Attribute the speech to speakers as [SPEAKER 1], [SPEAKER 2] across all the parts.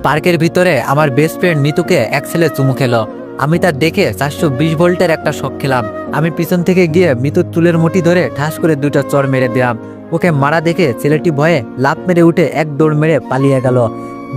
[SPEAKER 1] পার্কের ভিতরে আমার বেস্ট ফ্রেন্ড মিতুকে এক ছেলে চুমু খেলো। আমি তার দেখে 420 ভোল্টের একটা শক খেলাম। আমি পিছন থেকে গিয়ে মিতুর চুলের মুঠি ধরে ঠাস করে দুইটা চড় মেরে দিলাম। ওকে মারা দেখে ছেলেটি ভয়ে লাফ মেরে উঠে এক দৌড় মেরে পালিয়ে গেল।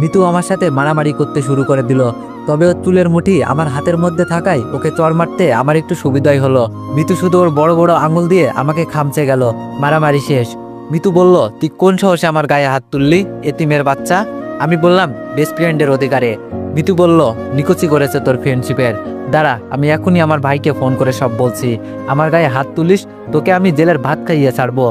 [SPEAKER 1] মিতু আমার সাথে মারামারি করতে শুরু করে দিল। তবে ওর চুলের মুঠি আমার হাতের মধ্যে থাকায় ওকে চড় মারতে আমার একটু সুবিধাই হলো। মিতু শুধু ওর বড় বড় আঙুল দিয়ে আমাকে খামচে গেল। মারামারি শেষ। মিতু বলল, তুই কোন সাহসে আমার গায়ে হাত তুললি, এতিমের বাচ্চা? আমি বললাম, বেস্ট ফ্রেন্ডের অধিকারে। মিতু বলল, নিকুচি করেছে তোর ফ্রেন্ডশিপের। দাঁড়া, আমি এখনই আমার ভাইকে ফোন করে সব বলছি। আমার গায়ে হাত তুলিস, তোকে আমি জেলের ভাত খাইয়ে ছাড়বো।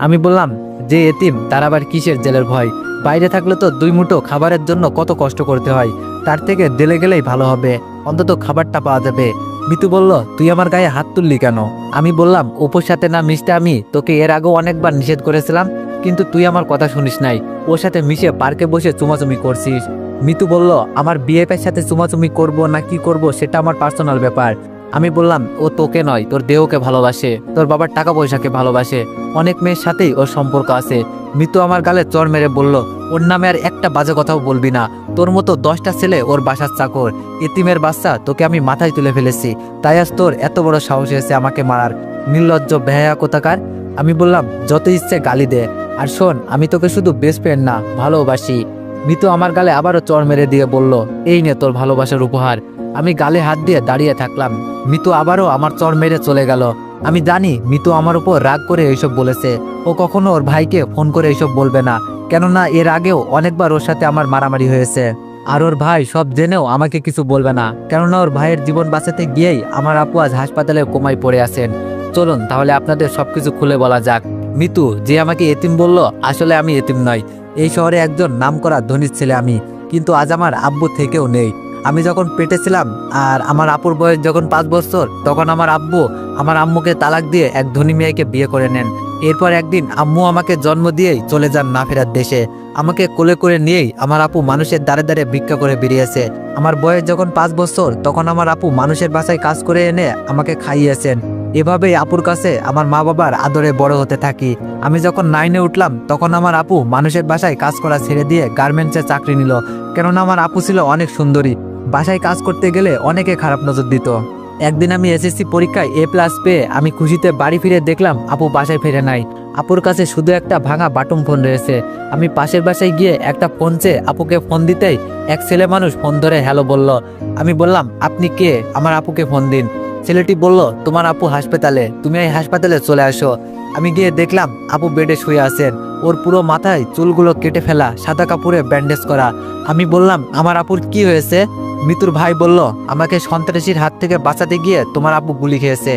[SPEAKER 1] আমি বললাম, যে এতিম তার আবার কিসের জেলের ভয়? বাইরে থাকলে তো 2 মুঠো খাবারের জন্য কত কষ্ট করতে হয়, তার থেকে জেলে গেলেই ভালো হবে, অন্তত খাবারটা পাওয়া যাবে। মিতু বলল, তুই আমার গায়ে হাত তুললি কেন? আমি বললাম, ওপর সাথে না মিশতে আমি তোকে এর আগেও অনেকবার নিষেধ করেছিলাম, কিন্তু তুই আমার কথা শুনিস নাই। ওর সাথে মিশে পার্কে বসে চুমাচুমি করছিস। মিতু বলল, আমার বিএফের সাথে চুমাচুমি করব না কি করব সেটা আমার পার্সোনাল ব্যাপার। আমি বললাম, ও তোকে নয়, তোর দেহকে ভালোবাসে, তোর বাবার টাকা পয়সাকে ভালোবাসে, অনেক মেয়ের সাথেই ওর সম্পর্ক আছে। মিতু আমার গালে চড় মেরে বলল, ওর নামে আর একটা বাজে কথাও বলবি না। তোর মতো 10টা ছেলে ওর বাসার চাকর, এতিমের বাচ্চা, তোকে আমি মাথায় তুলে ফেলেছি, তাই আজ তোর এত বড় সাহস হয়েছে আমাকে মারার, নির্লজ্জ বেহায়া কোথাকার। আমি বললাম, যত ইচ্ছে গালি দে, আর শোন, আমি তোকে শুধু বেস্ট ফ্রেন্ড না, ভালোবাসি। মিতু আমার গালে আবারও চড় মেরে দিয়ে বলল, এই নে তোর ভালোবাসার উপহার। আমি গালে হাত দিয়ে দাঁড়িয়ে থাকলাম। মিতু আবারও আমার চড় মেরে চলে গেল। আমি জানি মিতু আমার উপর রাগ করে এইসব বলেছে। ও কখনো ওর ভাইকে ফোন করে এইসব বলবে না, কেননা এর আগেও অনেকবার ওর সাথে আমার মারামারি হয়েছে। আর ওর ভাই সব জেনেও আমাকে কিছু বলবে না, কেননা ওর ভাইয়ের জীবন বাঁচাতে গিয়েই আমার আপু আজ হাসপাতালে কোমায় পড়ে আছেন। চলুন তাহলে আপনাদের সবকিছু খুলে বলা যাক। মিতু যে আমাকে এতিম বলল, আসলে আমি এতিম নয়। এই শহরে একজন নামকরা ধনীর ছেলে আমি, কিন্তু আজ আমার আব্বু থেকেও নেই। আমি যখন পেটে ছিলাম আর আমার আপুর বয়স যখন 5 বছর, তখন আমার আব্বু আমার আম্মুকে তালাক দিয়ে এক ধনী মেয়েকে বিয়ে করে নেন। এরপর একদিন আম্মু আমাকে জন্ম দিয়েই চলে যান না ফেরার দেশে। আমাকে কোলে করে নিয়েই আমার আপু মানুষের দ্বারে দ্বারে ভিক্ষা করে বেরিয়েছে। আমার বয়স যখন 5 বছর, তখন আমার আপু মানুষের বাসায় কাজ করে এনে আমাকে খাইয়েছেন। এভাবেই আপুর কাছে আমার মা বাবার আদরে বড় হতে থাকি। আমি যখন 9-এ উঠলাম, তখন আমার আপু মানুষের বাসায় কাজ করা ছেড়ে দিয়ে গার্মেন্টসে চাকরি নিল, কেননা আমার আপু ছিল অনেক সুন্দরী। বাসায় কাজ করতে গেলে অনেকে খারাপ নজর দিত। একদিন আমি এসএসসি পরীক্ষায় A+ পেয়ে আমি খুশিতে বাড়ি ফিরে দেখলাম আপু বাসায় ফিরে নাই। আপুর কাছে শুধু একটা ভাঙা বাটন ফোন রয়েছে। আমি পাশের বাসায় গিয়ে একটা ফোন চেয়ে আপুকে ফোন দিতেই এক ছেলে মানুষ ফোন ধরে হ্যালো বলল। আমি বললাম, আপনি কে? আমার আপুকে ফোন দিন। ছেলেটি বলল, তোমার আপু হাসপাতালে, তুমি এই হাসপাতালে চলে আসো। আমি গিয়ে দেখলাম আপু বেডে শুয়ে আছেন। ওর পুরো মাথায় চুলগুলো কেটে ফেলা, সাদা কাপড়ে ব্যান্ডেজ করা। আমি বললাম, আমার আপুর কি হয়েছে? মিতুর ভাই বলল, আমাকে সন্ত্রাসীর হাত থেকে বাঁচাতে গিয়ে তোমার আপু গুলি খেয়েছে।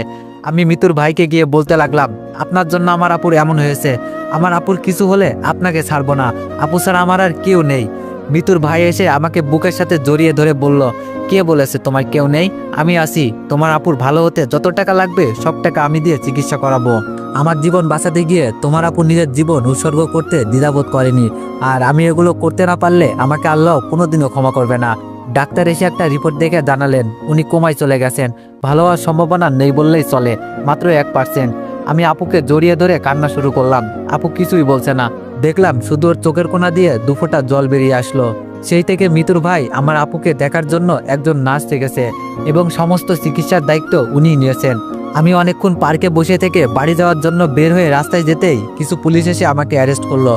[SPEAKER 1] আমি মিতুর ভাইকে গিয়ে বলতে লাগলাম, আপনার জন্য আমার আপুর এমন হয়েছে, আমার আপুর কিছু হলে আপনাকে ছাড়বো না, আপু ছাড়া আমার আর কেউ নেই। মিতুর ভাই এসে আমাকে বুকের সাথে জড়িয়ে ধরে বলল, কে বলেছে তোমার কেউ নেই? আমি আছি, তোমার আপুর ভালো হতে যত টাকা লাগবে সব টাকা আমি দিয়ে চিকিৎসা করাবো। আমার জীবন বাঁচাতে গিয়ে তোমার আপু নিজের জীবন উৎসর্গ করতে দ্বিধাবোধ করেনি, আর আমি এগুলো করতে না পারলে আমাকে আল্লাহ কোনোদিনও ক্ষমা করবে না। ডাক্তার এসে একটা রিপোর্ট দেখে জানালেন উনি কোমায় চলে গেছেন। ভালো হওয়ার সম্ভাবনা নেই বললেই চলে, মাত্র 1%। আমি আপুকে জড়িয়ে ধরে কান্না শুরু করলাম। আপু কিছুই বলছে না। দেখলাম শুধু ওর চোখের কোণা দিয়ে 2 ফোঁটা জল বেরিয়ে আসলো। সেই থেকে মিতুর ভাই আমার আপুকে দেখার জন্য একজন নার্স রেখেছে এবং সমস্ত চিকিৎসার দায়িত্ব উনিই নিয়েছেন। আমি অনেকক্ষণ পার্কে বসে থেকে বাড়ি যাওয়ার জন্য বের হয়ে রাস্তায় যেতেই কিছু পুলিশ এসে আমাকে অ্যারেস্ট করলো।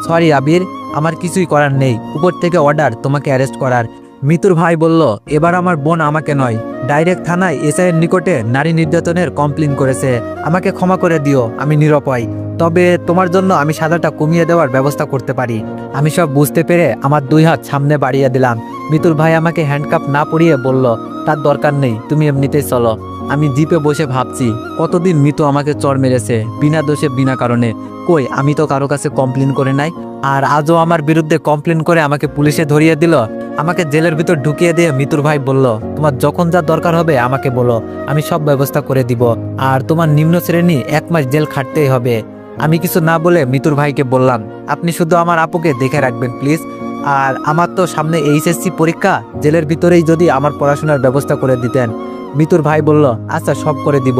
[SPEAKER 1] সরি আবির, আমার কিছুই করার নেই, উপর থেকে অর্ডার তোমাকে অ্যারেস্ট করার। মিতুর ভাই বলল, এবার আমার বোন আমাকে নয়, ডাইরেক্ট থানায় এসআইয়ের নিকটে নারী নির্যাতনের কমপ্লেন করেছে। আমাকে ক্ষমা করে দিও, আমি নিরুপায়, তবে তোমার জন্য আমি সাজাটা কমিয়ে দেওয়ার ব্যবস্থা করতে পারি। আমি সব বুঝতে পেরে আমার 2 হাত সামনে বাড়িয়ে দিলাম। মিতুর ভাই আমাকে হ্যান্ডকাপ না পরিয়ে বলল, তার দরকার নেই, তুমি এমনিতেই চলো। আমি জিপে বসে ভাবছি, কতদিন মিতু আমাকে চড় মেরেছে বিনা দোষে বিনা কারণে। কই, আমি তো কারো কাছে কমপ্লেন করে নাই, আর আজও আমার বিরুদ্ধে কমপ্লেন করে আমাকে পুলিশে ধরিয়ে দিল। আমাকে জেলের ভিতর ঢুকিয়ে দিয়ে মিতুর ভাই বলল, তোমার যখন যা দরকার হবে আমাকে বলো, আমি সব ব্যবস্থা করে দিব, আর তোমার নিম্ন শ্রেণী 1 মাস জেল খাটতেই হবে। আমি কিছু না বলে মিতুর ভাইকে বললাম, আপনি শুধু আমার আপুকে দেখে রাখবেন প্লিজ, আর আমার তো সামনে এইচএসসি পরীক্ষা, জেলের ভিতরেই যদি আমার পড়াশোনার ব্যবস্থা করে দিতেন। মিতুর ভাই বলল, আচ্ছা সব করে দিব।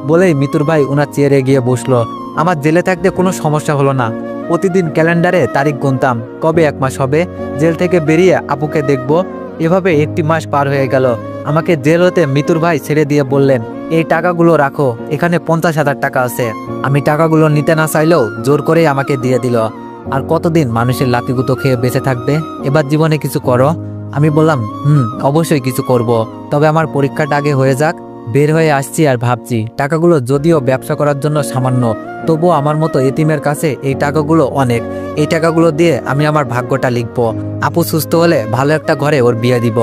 [SPEAKER 1] বলেই মিতুর ভাই ওনার চেয়ারে গিয়ে বসলো। আমার জেলে থাকতে কোনো সমস্যা হলো না। প্রতিদিন ক্যালেন্ডারে তারিখ গুনতাম, কবে 1 মাস হবে, জেল থেকে বেরিয়ে আপুকে দেখব। এভাবে 1টি মাস পার হয়ে গেল। আমাকে জেল হতে মিতুর ভাই ছেড়ে দিয়ে বললেন, এই টাকাগুলো রাখো, এখানে 50,000 টাকা আছে। আমি টাকাগুলো নিতে না চাইলেও জোর করেই আমাকে দিয়ে দিল। আর কতদিন মানুষের লাতিগুতো খেয়ে বেঁচে থাকবে, এবার জীবনে কিছু করো। আমি বললাম, অবশ্যই কিছু করব, তবে আমার পরীক্ষাটা আগে হয়ে যাক। বের হয়ে আসছি আর ভাবছি, টাকাগুলো যদিও ব্যবসা করার জন্য সামান্য, তবুও আমার মতো এতিমের কাছে এই টাকাগুলো অনেক। এই টাকাগুলো দিয়ে আমি আমার ভাগ্যটা লিখব। আপু সুস্থ হলে ভালো একটা ঘরে ওর বিয়ে দিব,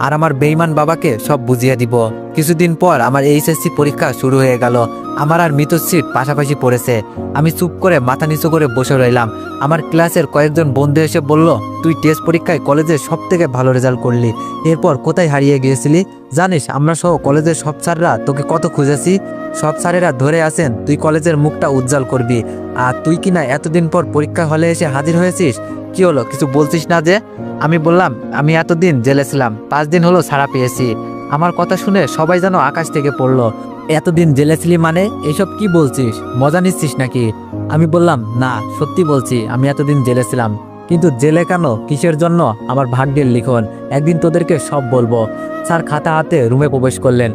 [SPEAKER 1] আর আমার বেইমান বাবাকে সব বুঝিয়ে দিব। কিছুদিন পর আমার এইচএসসি পরীক্ষা শুরু হয়ে গেল। আমার আর মিতুর সিট পাশাপাশি পড়েছে। আমি চুপ করে মাথা নিচু করে বসে রইলাম। আমার ক্লাসের কয়েকজন বন্ধু এসে বলল, তুই টেস্ট পরীক্ষায় কলেজে সব থেকে ভালো রেজাল্ট করলি, এরপর কোথায় হারিয়ে গিয়েছিলি? জানিস আমরা সহ কলেজের সব স্যাররা তোকে কত খুঁজেছি, সব স্যারেরা ধরে আছেন তুই কলেজের মুখটা উজ্জ্বল করবি, আর তুই কিনা এতদিন পর পরীক্ষা হলে এসে হাজির হয়েছিস। কি হলো, কিছু বলছিস না যে? আমি বললাম, আমি এতদিন জেলে ছিলাম, 5 দিন হলো ছাড়া পেয়েছি। আমার কথা শুনে সবাই যেন আকাশ থেকে পড়লো। এতদিন জেলে ছিলি মানে? এসব কি বলছিস, মজা নিচ্ছিস নাকি? আমি বললাম, না সত্যি বলছি, আমি এতদিন জেলে ছিলাম। কিন্তু জেলে কেন, কিসের জন্য, আমার ভাগ্যের লিখন, একদিন তোদেরকে সব বলবো। স্যার খাতা হাতে রুমে প্রবেশ করলেন,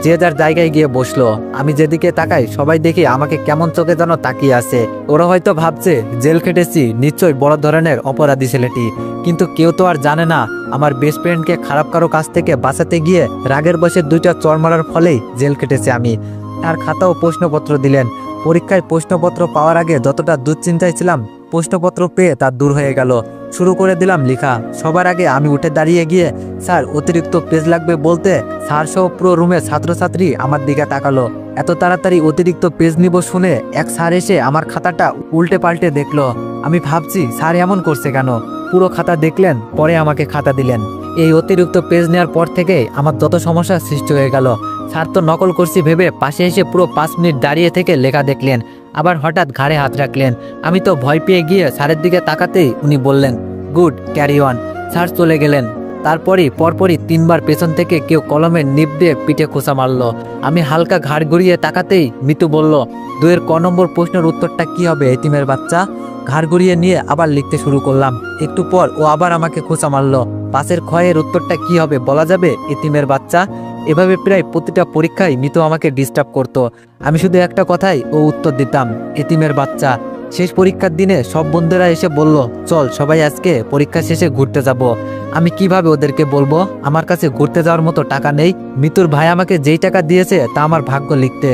[SPEAKER 1] যে যার জায়গায় গিয়ে বসলো। আমি যেদিকে তাকাই সবাই দেখি আমাকে কেমন চোখে যেন তাকিয়ে আছে। ওরা হয়তো ভাবছে জেল খেটেছি, নিশ্চয়ই বড় ধরনের অপরাধী ছেলেটি। কিন্তু কেউ তো আর জানে না, আমার বেস্ট ফ্রেন্ডকে খারাপ কারো কাছ থেকে বাঁচাতে গিয়ে রাগের বশে 2টা চড় মারার ফলেই জেল কেটেছে আমি। তার খাতা ও প্রশ্নপত্র দিলেন। পরীক্ষায় প্রশ্নপত্র পাওয়ার আগে যতটা দুশ্চিন্তায় ছিলাম, প্রশ্নপত্র পেয়ে তা দূর হয়ে গেল। শুরু করে দিলাম লেখা। সবার আগে আমি উঠে দাঁড়িয়ে গিয়ে, স্যার অতিরিক্ত পেজ লাগবে বলতে, স্যার সহ পুরো রুমে ছাত্রছাত্রী আমার দিকে তাকালো। এত তাড়াতাড়ি অতিরিক্ত পেজ নিব শুনে এক স্যার এসে আমার খাতাটা উল্টে পাল্টে দেখলো। আমি ভাবছি স্যার এমন করছে কেন। পুরো খাতা দেখলেন, পরে আমাকে খাতা দিলেন। এই অতিরিক্ত পেজ নেওয়ার পর থেকে আমার যত সমস্যার সৃষ্টি হয়ে গেল। স্যার তো নকল করছি ভেবে পাশে এসে পুরো 5 মিনিট দাঁড়িয়ে থেকে লেখা দেখলেন, আবার হঠাৎ ঘাড়ে হাত রাখলেন। আমি তো ভয় পেয়ে গিয়ে স্যারের দিকে তাকাতেই উনি বললেন, গুড, ক্যারি অন। স্যার চলে গেলেন। তারপরই পরপরই 3বার পেছন থেকে কেউ কলমের নিব দিয়ে পিঠে খোঁচা মারল। আমি হালকা ঘাড় ঘুরিয়ে তাকাতেই মিতু বলল, 2-এর ক নম্বর প্রশ্নের উত্তরটা কি হবে এতিমের বাচ্চা? ঘাড় ঘুরিয়ে নিয়ে আবার লিখতে শুরু করলাম। একটু পর ও আবার আমাকে খোঁচা মারল। 5-এর ক্ষয়ের উত্তরটা কি হবে বলা যাবে এতিমের বাচ্চা? এভাবে প্রায় প্রতিটা পরীক্ষায় মিতু আমাকে ডিস্টার্ব করতো। আমি শুধু একটা কথাই ও উত্তর দিতাম, এতিমের বাচ্চা। শেষ পরীক্ষার দিনে সব বন্ধুরা এসে বলল, চল সবাই আজকে পরীক্ষা শেষে ঘুরতে যাব। আমি কিভাবে ওদেরকে বলবো, আমার কাছে ঘুরতে যাওয়ার মতো টাকা নেই। মিতুর ভাই আমাকে যেই টাকা দিয়েছে তা আমার ভাগ্য লিখতে,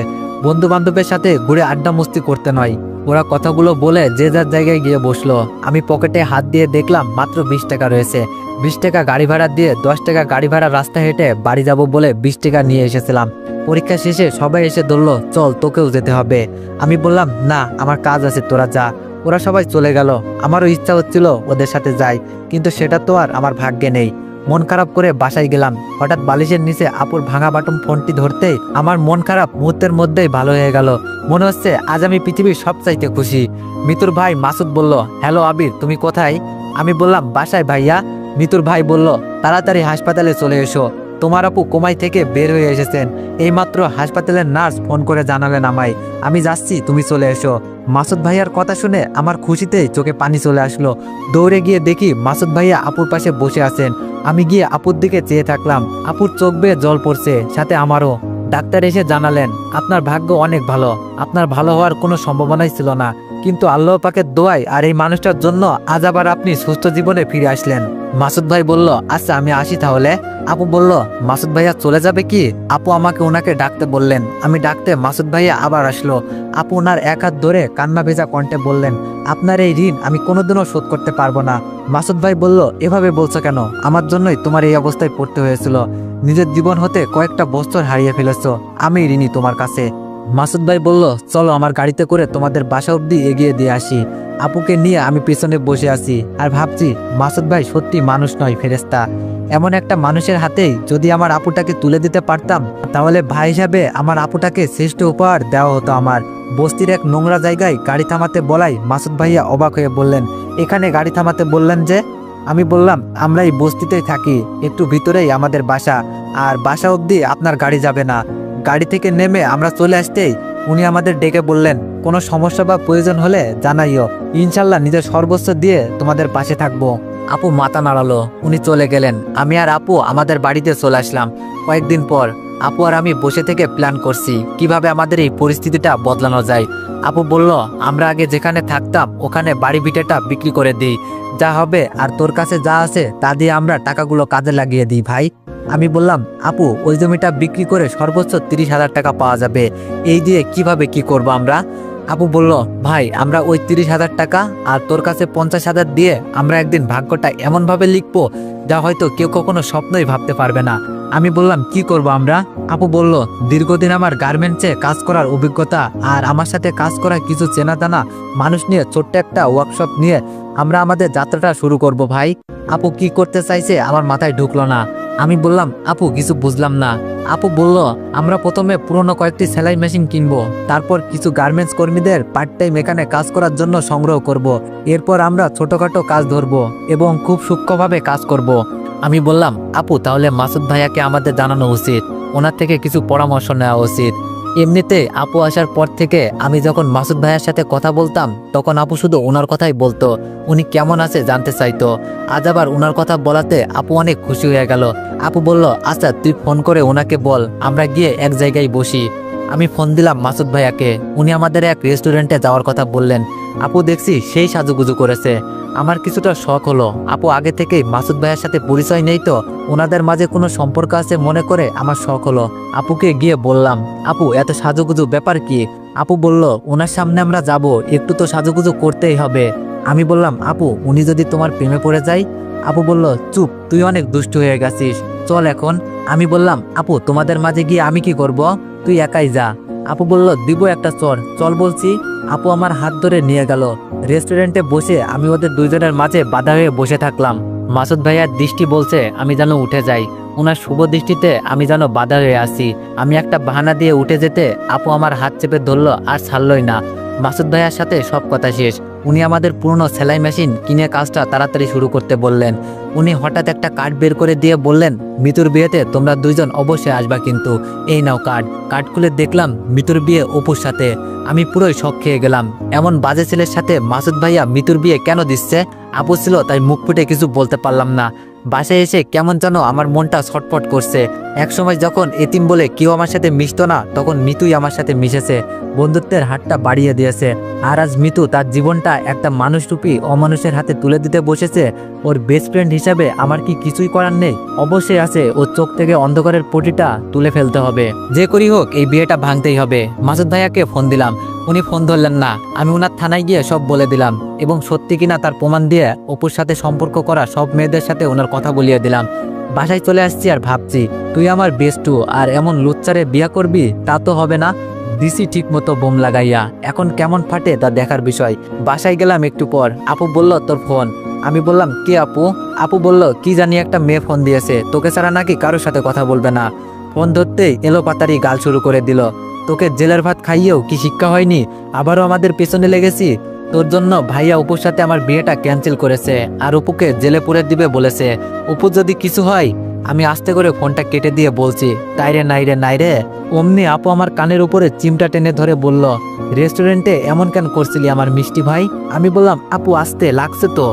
[SPEAKER 1] বন্ধু বান্ধবের সাথে ঘুরে আড্ডা মস্তি করতে নয়। ওরা কথাগুলো বলে যে যার জায়গায় গিয়ে বসলো। আমি পকেটে হাত দিয়ে দেখলাম মাত্র 20 টাকা রয়েছে। 20 টাকা গাড়ি ভাড়া দিয়ে 10 টাকা গাড়ি ভাড়া রাস্তা হেঁটে বাড়ি যাব বলে 20 টাকা নিয়ে এসেছিলাম। পরীক্ষা শেষে সবাই এসে ধরলো, চল তোকেও যেতে হবে। আমি বললাম, না আমার কাজ আছে, তোরা যা। ওরা সবাই চলে গেল। আমারও ইচ্ছা হচ্ছিল ওদের সাথে যাই, কিন্তু সেটা তো আর আমার ভাগ্যে নেই। মন খারাপ করে বাসায় গেলাম। হঠাৎ বালিশের নিচে আপুর ভাঙা বাটন ফোনটি ধরতেই আমার মন খারাপ মুহূর্তের মধ্যেই ভালো হয়ে গেল। মনে হচ্ছে আজ আমি পৃথিবীর সবচাইতে খুশি। মিতুর ভাই মাসুদ বলল, হ্যালো আবির, তুমি কোথায়? আমি বললাম, বাসায় ভাইয়া। মিতুর ভাই বলল, তাড়াতাড়ি হাসপাতালে চলে এসো, তোমার আপু কোমাই থেকে বের হয়ে এসেছেন। এইমাত্র হাসপাতালের নার্স ফোন করে জানালেন আমায়। আমি যাচ্ছি, তুমি চলে এসো। মাসুদ ভাইয়ার কথা শুনে আমার খুশিতেই চোখে পানি চলে আসলো। দৌড়ে গিয়ে দেখি মাসুদ ভাইয়া আপুর পাশে বসে আছেন। আমি গিয়ে আপুর দিকে চেয়ে থাকলাম। আপুর চোখ বেয়ে জল পড়ছে, সাথে আমারও। ডাক্তার এসে জানালেন, আপনার ভাগ্য অনেক ভালো, আপনার ভালো হওয়ার কোনো সম্ভাবনাই ছিল না, কিন্তু আল্লাহ পাকের দোয়ায় আর এই মানুষটার জন্য আজ আবার আপনি সুস্থ জীবনে ফিরে আসলেন। মাসুদ ভাই বলল, আচ্ছা আমি আসি তাহলে। আপু বলল, মাসুদ ভাইয়া চলে যাবে কি? আপু আমাকে ওনাকে ডাকতে বললেন। আমি ডাকতে মাসুদ ভাইয়া আবার আসলো। আপু ওনার এক হাত ধরে কান্না ভেজা কণ্ঠে বললেন, আপনার এই ঋণ আমি কোনোদিনও শোধ করতে পারবো না। মাসুদ ভাই বলল, এভাবে বলছো কেন? আমার জন্যই তোমার এই অবস্থায় পড়তে হয়েছিল। নিজের জীবন হতে কয়েকটা বছর হারিয়ে ফেলেছো, আমি ঋণী তোমার কাছে। মাসুদ ভাই বলল, চলো আমার গাড়িতে করে তোমাদের বাসা অবধি এগিয়ে দিয়ে আসি। আপুকে নিয়ে আমি পিছনে বসে আছি আর ভাবছি, মাসুদ ভাই সত্যি মানুষ নয়, ফেরেশতা। এমন একটা মানুষের হাতেই যদি আমার আপুটাকে তুলে দিতে পারতাম, তাহলে ভাই হিসাবে আমার আপুটাকে শ্রেষ্ঠ উপহার দেওয়া হতো আমার। বস্তির এক নোংরা জায়গায় গাড়ি থামাতে বলাই মাসুদ ভাইয়া অবাক হয়ে বললেন, এখানে গাড়ি থামাতে বললেন যে? আমি বললাম, আমরা এই বস্তিতেই থাকি, একটু ভিতরেই আমাদের বাসা, আর বাসা অবধি আপনার গাড়ি যাবে না। গাড়ি থেকে নেমে আমরা চলে আসতেই উনি আমাদের ডেকে বললেন, কোনো সমস্যা বা প্রয়োজন হলে জানাইও, ইনশাল্লাহ নিজের সর্বোচ্চ দিয়ে তোমাদের পাশে থাকবো। আপু মাথা নাড়ালো, উনি চলে গেলেন। আমি আর আপু আমাদের বাড়িতে চলে আসলাম। কয়েকদিন পর আপু আর আমি বসে থেকে প্ল্যান করছি কিভাবে আমাদের এই পরিস্থিতিটা বদলানো যায়। আপু বলল, আমরা আগে যেখানে থাকতাম ওখানে বাড়ি ভিটেটা বিক্রি করে দিই, যা হবে আর তোর কাছে যা আছে তা দিয়ে আমরা টাকাগুলো কাজে লাগিয়ে দিই ভাই। আমি বললাম, আপু ওই জমিটা বিক্রি করে সর্বোচ্চ 30,000 টাকা পাওয়া যাবে, এই দিয়ে কিভাবে কি করব আমরা? আপু বলল, ভাই আমরা ওই 30,000 টাকা আর তোর কাছে 50,000 দিয়ে আমরা একদিন ভাগ্যটা এমনভাবে লিখবো যা হয়তো কেউ কখনো স্বপ্নই ভাবতে পারবে না। আমি বললাম, কি করব আমরা? আপু বলল, দীর্ঘদিন আমার গার্মেন্টসে কাজ করার অভিজ্ঞতা আর আমার সাথে কাজ করা কিছু চেনা জানা মানুষ নিয়ে ছোট্ট একটা ওয়ার্কশপ নিয়ে আমরা আমাদের যাত্রাটা শুরু করব ভাই। আপু কি করতে চাইছে আমার মাথায় ঢুকলো না। আমি বললাম, আপু কিছু বুঝলাম না। আপু বলল, আমরা প্রথমে পুরনো কয়েকটি সেলাই মেশিন কিনবো, তারপর কিছু গার্মেন্টস কর্মীদের পার্ট টাইম এখানে কাজ করার জন্য সংগ্রহ করব। এরপর আমরা ছোটখাটো কাজ ধরবো এবং খুব সূক্ষ্মভাবে কাজ করব। আমি বললাম, আপু তাহলে মাসুদ ভাইয়াকে আমাদের জানানো উচিত, ওনার থেকে কিছু পরামর্শ নেওয়া উচিত। এমনিতে আপু আসার পর থেকে আমি যখন মাসুদ ভাইয়ার সাথে কথা বলতাম তখন আপু শুধু ওনার কথাই বলতো, উনি কেমন আছে জানতে চাইতো। আজ আবার ওনার কথা বলাতে আপু অনেক খুশি হয়ে গেল। আপু বলল, আচ্ছা তুই ফোন করে ওনাকে বল আমরা গিয়ে এক জায়গায় বসি। আমি ফোন দিলাম মাসুদ ভাইয়াকে, উনি আমাদের এক রেস্টুরেন্টে যাওয়ার কথা বললেন। আপু দেখছি সেই সাজুগুজু করেছে। আমার কিছুটা শখ হলো, আপু আগে থেকেই মাসুদ ভাইয়ের সাথে পরিচয় নেই তো, ওনাদের মাঝে কোনো সম্পর্ক আছে মনে করে আমার শখ হলো। আপুকে গিয়ে বললাম, আপু এত সাজুগুজু ব্যাপার কি? আপু বলল, ওনার সামনে আমরা যাব, একটু তো সাজুগুজু করতেই হবে। আমি বললাম, আপু উনি যদি তোমার প্রেমে পড়ে যায়? আপু বলল, চুপ, তুই অনেক দুষ্ট হয়ে গেছিস, চল এখন। আমি বললাম, আপু তোমাদের মাঝে গিয়ে আমি কি করব? তুই একাই যা। আপু বলল, দিব একটা চর, চল বলছি। আপু আমার হাত ধরে নিয়ে গেল। রেস্টুরেন্টে বসে আমি ওদের দুইজনের মাঝে বাধা হয়ে বসে থাকলাম। মাসুদ ভাইয়ার দৃষ্টি বলছে আমি যেন উঠে যাই, ওনার শুভ দৃষ্টিতে আমি যেন বাধা হয়ে আসি। আমি একটা বাহানা দিয়ে উঠে যেতে আপু আমার হাত চেপে ধরলো আর ছাড়লই না। মাসুদ ভাইয়ার সাথে সব কথা শেষ। উনি আমাদের পুরনো সেলাই মেশিন কিনে কাজটা তাড়াতাড়ি শুরু করতে বললেন। উনি হঠাৎ একটা কার্ড বের করে দিয়ে বললেন, মিতুর বিয়েতে তোমরা দুইজন অবশ্যই আসবা কিন্তু, এই নাও কার্ড। কার্ড খুলে দেখলাম মিতুর বিয়ে অপুর সাথে। আমি পুরোই শক খেয়ে গেলাম, এমন বাজে ছেলের সাথে মাসুদ ভাইয়া মিতুর বিয়ে কেন দিচ্ছে? আপু ছিল তাই মুখ ফুটে কিছু বলতে পারলাম না। বাসায় এসে কেমন যেন আমার মনটা ছটফট করছে। একসময় যখন এতিম বলে কেউ আমার সাথে মিশতো না তখন মিতুই আমার সাথে মিশেছে, বন্ধুত্বের হাতটা বাড়িয়ে দিয়েছে। আর আজ মিতু তার জীবনটা একটা মানুষরূপী অমানুষের হাতে তুলে দিতে বসেছে। ওর বেস্ট ফ্রেন্ড হিসাবে আমার কি কিছুই করার নেই? অবশ্যই আছে, ওর চোখ থেকে অন্ধকারের পটিটা তুলে ফেলতে হবে। যে করি হোক এই বিয়েটা ভাঙতেই হবে। মাসুদ ভাইয়াকে ফোন দিলাম, উনি ফোন ধরলেন না। আমি ওনার থানায় গিয়ে সব বলে দিলাম এবং সত্যি কিনা তার প্রমাণ দিয়ে অপুর সাথে সম্পর্ক করা সব মেয়েদের সাথে ওনার কথা বলিয়ে দিলাম। বাসায় চলে আসছি আর ভাবছি, তুই আমার বেস্টু আর এমন লুচ্চারে বিয়া করবি তা তো হবে না। দিছি ঠিক মতো বোম লাগাইয়া, এখন কেমন ফাটে তা দেখার বিষয়। বাসায় গেলাম একটু পর, আপু বলল তোর ফোন। আমি বললাম, কে আপু? আপু বলল, কি জানি একটা মেয়ে ফোন দিয়েছে, তোকে ছাড়া নাকি কারোর সাথে কথা বলবে না। ফোন ধরতেই এলো পাতারি গাল শুরু করে দিল, তোকে জেলের ভাত খাইয়েও কি শিক্ষা হয়নি? আবারও আমাদের পেছনে লেগেছি। তোর জন্য ভাইয়া অপুর সাথে আমার বিয়েটা ক্যান্সেল করেছে আর অপুকে জেলে পুরে দিবে বলেছে। অপু যদি কিছু হয়। আমি আস্তে করে ফোনটা কেটে দিয়ে বলছি, তাইরে নাইরে নাইরে। অমনি আপু আমার কানের উপরে চিমটা টেনে ধরে বলল, রেস্টুরেন্টে এমন কেন করছিলি আমার মিষ্টি ভাই? আমি বললাম, আপু আস্তে লাগছে তো।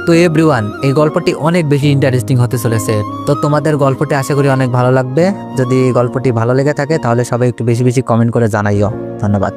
[SPEAKER 1] তো এভরিওয়ান, এই গল্পটি অনেক বেশি ইন্টারেস্টিং হতে চলেছে। তো তোমাদের গল্পটি আশা করি অনেক ভালো লাগবে। যদি গল্পটি ভালো লেগে থাকে তাহলে সবাই একটু বেশি বেশি কমেন্ট করে জানাইও। ধন্যবাদ।